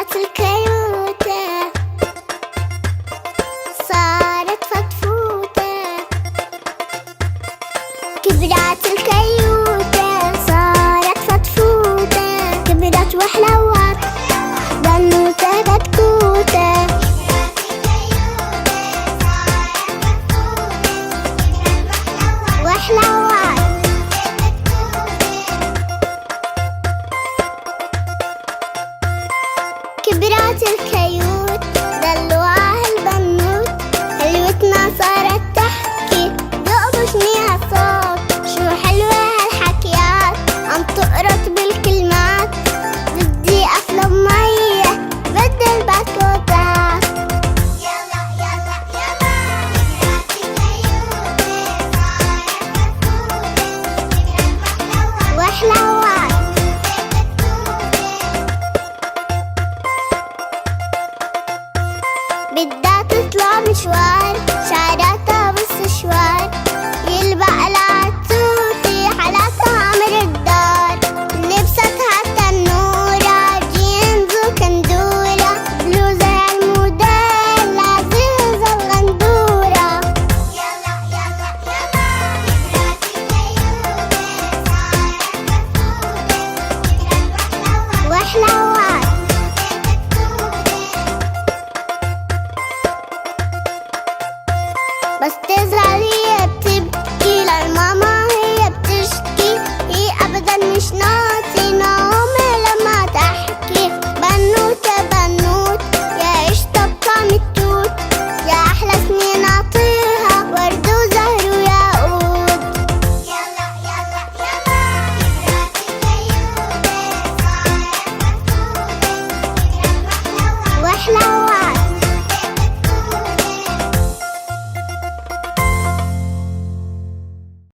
كبرت الكيوتة صارت فتفوتة. كبرت الكيوتة صارت فتفوتة. كبرت وحلوت بنوتة بتكوتة. وحلوت كبرت الكيوت دلوعها البنوت. حلوتنا صارت تحكي بقبشني هالصوت. شو حلوة هالحكيات عم تقرط بالكلمات. بدي أفلم مية بدل بكوتات. يلا يلا يلا كبرت الكيوت صارت فتفوتة. وحلوت بدها تطلع مشوار شعراتها بالسشوار. يلبق لها توتي حالاتها عمر الدار. لبستها تنورة جينز وكندورة. بلوزة الموديل عزيزة الغندورة. يلا يلا يلا كبرت الكيوت صارت فتفوتة. وحلوت بس تزعل هي بتبكي للماما هي بتشكي. هي أبدا مش ناطي نومي لما تحكي. بنوتة بنوت يا قشطة بطعم التوت. يا أحلى سنين أعطيها ورد وزهر وياقوت. يلا يلا يلا كبرت الكيوت صارت فتفوتة. وحلوت